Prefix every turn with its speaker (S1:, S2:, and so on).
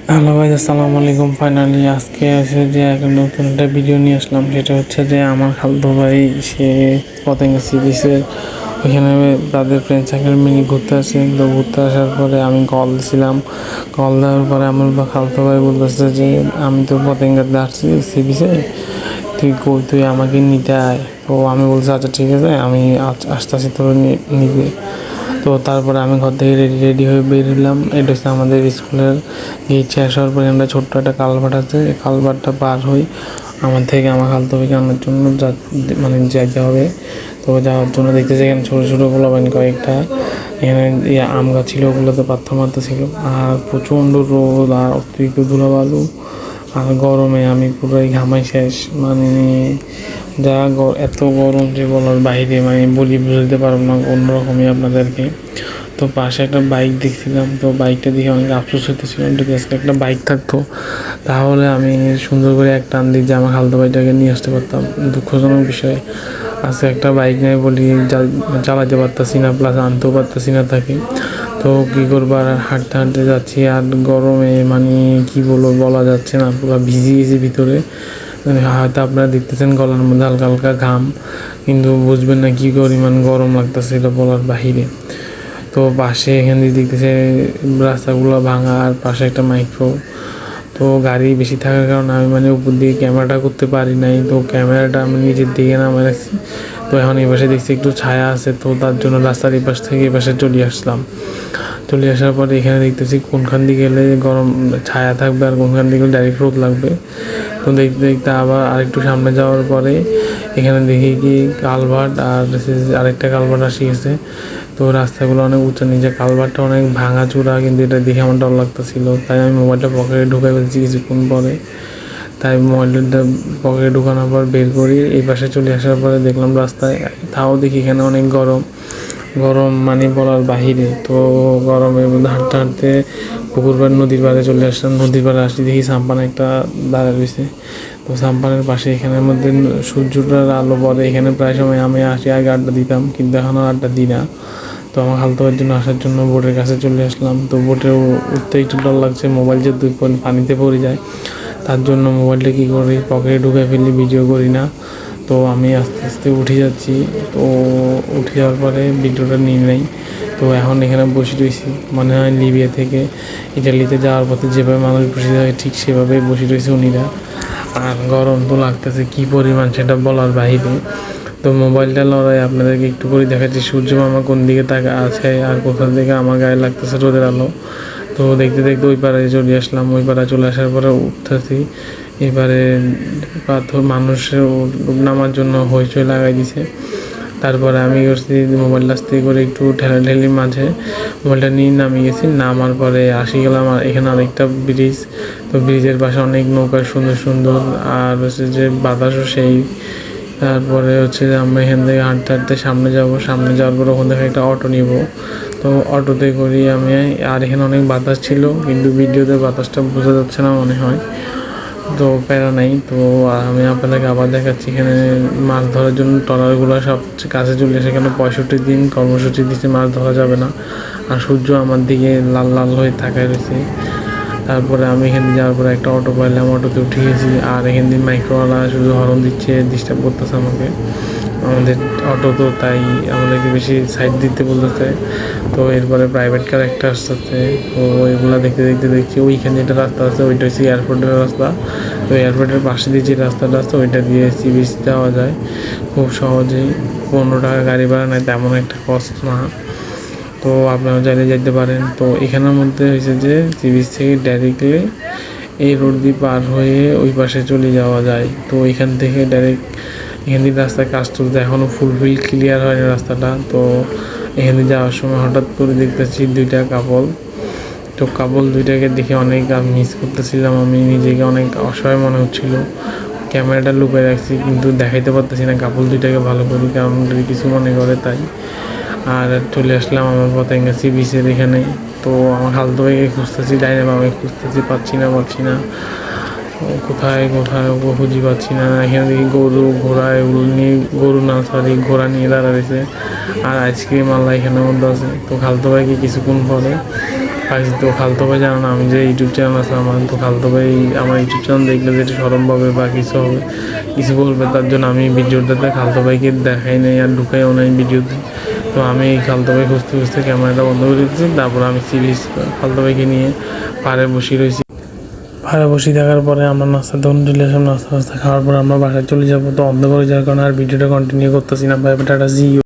S1: Hello ভাই, আসসালামু আলাইকুম। ফাইনালি আজকে আছে যে একটা নতুন একটা ভিডিও নিয়ে আসলাম। সেটা হচ্ছে যে আমার খালতো ভাই সে পতেঙ্গা সি বিচের ওইখানে তাদের ফ্রেন্ড সার্কেল মিলে ঘুরতে আসে। তো ঘুরতে আসার পরে আমি কল দিছিলাম। কল দেওয়ার পরে আমার খালতো ভাই বলতেছে যে আমি তো পতেঙ্গাতে আসছি সি বিচে, তুই আমাকে নিতে আয়। তো আমি বলছি আচ্ছা ঠিক আছে, আমি আসতেছি তোর নিবে। তো তারপরে আমি ঘর থেকে রেডি হয়ে বের হলাম। এটা হচ্ছে আমাদের স্কুলের গেট শেষ হওয়ার পরে একটা ছোট্ট একটা কালভার্ট আছে। এই কালভার্টটা পার হই আমার থেকে আমার খালতো ভাইকে আনার জন্য মানে যাইতে হবে। তো যাওয়ার জন্য দেখতেছি এখানে ছোটো ছোটো পোলাপান কয়েকটা, এখানে আম গাছ ছিল, ওগুলোতে পাথর মারতে ছিল। আর প্রচণ্ড রোদ আর অতিরিক্ত ধুলাবালু আর গরমে আমি পুরোই ঘামাই শেষ। মানে যা এত গরম যে বলার বাইরে, মানে বুঝতে পারবো না অন্যরকমই আপনাদেরকে। তো পাশে একটা বাইক দেখছিলাম, তো বাইকটা দেখে অনেক আফসোস হইতেছিলাম। যদি আজকে একটা বাইক থাকতো তাহলে আমি সুন্দর করে এক টান দিয়ে যে আমার খালতো ভাইটাকে নিয়ে আসতে পারতাম। দুঃখজনক বিষয়, আজকে একটা বাইক নেই বলি চালাতে পারতাছি না, প্লাস আনতেও পারতাছি না তাকে। তো কী করবো, আর হাঁটতে হাঁটতে যাচ্ছি আর গরমে মানে কী বলবো বলা যাচ্ছে না, পুরো ভিজে গেছি ভিতরে। মানে হয়তো আপনারা দেখতেছেন গলার মধ্যে হালকা হালকা ঘাম, কিন্তু বুঝবেন না কী পরিমাণ গরম লাগতেছে এটা বলার বাহিরে। তো পাশে এখান দিয়ে দেখতেছে রাস্তাগুলো ভাঙা, আর পাশে একটা মাইক্রো। তো গাড়ি বেশি থাকার কারণে আমি মানে উপর দিকে ক্যামেরাটা করতে পারি নাই। তো ক্যামেরাটা আমি নিজের দিকে নামে রাখছি। তো এখন এই পাশে দেখছি একটু ছায়া আছে, তো তার জন্য রাস্তার এই পাশ থেকে এই পাশে চলে আসলাম। চলে আসার পরে এখানে দেখতেছি কোনখান দিয়ে গেলে গরম ছায়া থাকবে আর কোনখান দিয়ে গেলে ডাইরেক্ট রোদ লাগবে। তো দেখতে দেখতে আবার আরেকটু সামনে যাওয়ার পরে এখানে দেখি কি কালভার্ট আর আরেকটা কালভার্ট আসি গেছে। তো রাস্তাগুলো অনেক উঁচু নিচে, কালভার্টটা অনেক ভাঙা চূড়া, কিন্তু এটা দেখে আমার ডর লাগতেছিল। তাই আমি মোবাইলটা পকেটে ঢুকাই ফেলছি কিছুক্ষণ পরে। তাই মোবাইলটা পকেটে ঢুকানোর পর বের করি, এই পাশে চলে আসার পরে দেখলাম রাস্তায়, তাও দেখি এখানে অনেক গরম। গরম মানে বলার বাহিরে। তো গরমের মধ্যে হাঁটতে হাঁটতে পুকুর পাড় নদীর পাড়ে চলে আসলাম। নদীর পাড়ে আসি দেখি সাম্পান একটা দাঁড়া রয়েছে। তো সাম্পানের পাশে এখানের মধ্যে সূর্যটার আলো পড়ে। এখানে প্রায় সময় আমি আসি, আগে আড্ডা দিতাম, কিন্তু এখন আর আড্ডা দিই না। তো আমার খালতো ভাইয়ের জন্য আসার জন্য বোটের কাছে চলে আসলাম। তো বোটে উঠতে একটু ডর লাগছে, মোবাইল যে পানিতে পড়ে যায়, তার জন্য মোবাইলটা কী করি পকেটে ঢুকে ফেলি, ভিডিও করি না। তো আমি আস্তে আস্তে উঠে যাচ্ছি। তো উঠে যাওয়ার পরে ভিডিওটা নিয়ে নেই। তো এখন এখানে বসে রয়েছি, মনে হয় লিবিয়া থেকে ইটালিতে যাওয়ার পথে যেভাবে মানুষ বসে থাকে ঠিক সেভাবেই বসে রয়েছে উনিরা। আর গরম তো লাগতেছে কী পরিমাণ সেটা বলার বাহিরে। তো মোবাইলটা লড়াই আপনাদেরকে একটু করে দেখাচ্ছি সূর্য মামা কোন দিকে তাকে আছে আর কোথা থেকে আমার গায়ে লাগতেছে রোদের আলো। তো দেখতে দেখতে ওই পাড়ায় চলে আসলাম। ওই পাড়ায় চলে আসার পরে উঠতেছি, এবারে পাথর মানুষের নামার জন্য হইচই লাগাই দিছে। তারপরে আমি করছি মোবাইলটা আস্তে করে একটু ঠেলাঠেলি মাঝে মোবাইলটা নিয়ে নামিয়ে গেছি। নামার পরে আসি গেলাম আর এখানে আরেকটা ব্রিজ। তো ব্রিজের পাশে অনেক নৌকা সুন্দর সুন্দর, আর হচ্ছে যে বাতাসও সেই। তারপরে হচ্ছে যে আমরা এখান থেকে হাঁটতে হাঁটতে সামনে যাব। সামনে যাওয়ার পর ওখান থেকে একটা অটো নিব। তো অটোতে করি আমি, আর এখানে অনেক বাতাস ছিল, কিন্তু ভিডিওতে বাতাসটা বোঝা যাচ্ছে না মনে হয়। তো প্যারা নাই। তো আমি আপনাদেরকে আবার দেখাচ্ছি, এখানে মাছ ধরার জন্য ট্রলারগুলো সব কাছে চলে এসে, এখানে 65 দিন কর্মসূচি দিচ্ছে, মাছ ধরা যাবে না। আর সূর্য আমার দিকে লাল লাল হয়ে তাকায় রয়েছে। তারপরে আমি এখানে যাওয়ার পরে একটা অটো পাইলাম, অটোতে উঠে গেছি। আর এখান দিয়ে মাইক্রোওয়ালা শুধু হর্ন দিচ্ছে, ডিস্টার্ব করতেছে আমাকে আমাদের অটো। তো তাই আমাদেরকে বেশি সাইড দিতে বলতেছে। তো এরপরে প্রাইভেট কার একটা আসতেছে। তো ওইগুলো দেখতে দেখতে দেখছি ওইখানে একটা রাস্তা আছে, ওইটা হচ্ছে এয়ারপোর্টের রাস্তা। তো এয়ারপোর্টের পাশে দিয়ে যে রাস্তাটা আছে ওইটা দিয়ে সি বিচ যাওয়া যায় খুব সহজেই। 15 টাকা গাড়ি ভাড়া নেয়, তেমন একটা কষ্ট না। তো আপনারা চাইলে যেতে পারেন। তো এখানের মধ্যে হয়েছে যে সি বিচ থেকে ডাইরেক্টলি এই রোড দিয়ে পার হয়ে ওই পাশে চলে যাওয়া যায়। তো এখান থেকে ডাইরেক্ট এখান দিয়ে রাস্তায় কাজ চলতে এখনও ফুলফিল ক্লিয়ার হয়নি রাস্তাটা। তো এখানে যাওয়ার সময় হঠাৎ করে দেখতেছি দুইটা কাপল। তো কাপল দুইটাকে দেখে অনেক মিস করতেছিলাম, আমি নিজেকে অনেক অসহায় মনে হচ্ছিলো। ক্যামেরাটা লুকিয়ে রাখছি, কিন্তু দেখাইতে পারতেছি না কাপল দুইটাকে ভালো করি, কারণ যদি কিছু মনে করে তাই। আর চলে আসলাম আমার পতেঙ্গা সি বিচের এখানে। তো আমার খালতো ভাইকে খুঁজতেছি, ডাইনে বামে খুঁজতেছি, পাচ্ছি না। কোথায় কোথায় খুঁজি পাচ্ছি না। এখানে দেখি গরু ঘোড়া এগুলো নিয়ে, গরু না সরি ঘোড়া নিয়ে দাঁড়া রয়েছে। আর আইসক্রিম আল্লাহ এখানের মধ্যে আছে। তো খালতো ভাইকে কিছুক্ষণ পরে পাইছি। তো খালতো ভাই জানো না আমি যে ইউটিউব চ্যানেল আছে আমার, তো খালতো ভাই আমার ইউটিউব চ্যানেল দেখলে যেটা সরম পাবে বা কিছু হবে, কিছু বলবে, তার জন্য আমি ভিডিওটাতে খালতো ভাইকে দেখাই নাই আর ঢুকাইও নাই ভিডিওতে। তো আমি খালতো ভাই খুঁজতে খুঁজতে ক্যামেরাটা বন্ধ করে দিচ্ছি। তারপর আমি সিরিজ খালতো ভাইকে নিয়ে পাড়ে বসে রয়েছি। পাড়ে বসে থাকার পরে আমরা নাস্তা তখন চলে আসলাম। নাস্তা খাওয়ার পর আমরা বাসায় চলে যাবো। তো অন্ধ করে যাওয়ার কারণে আর ভিডিওটা কন্টিনিউ করতেছি না। ভাই টাটা, জি।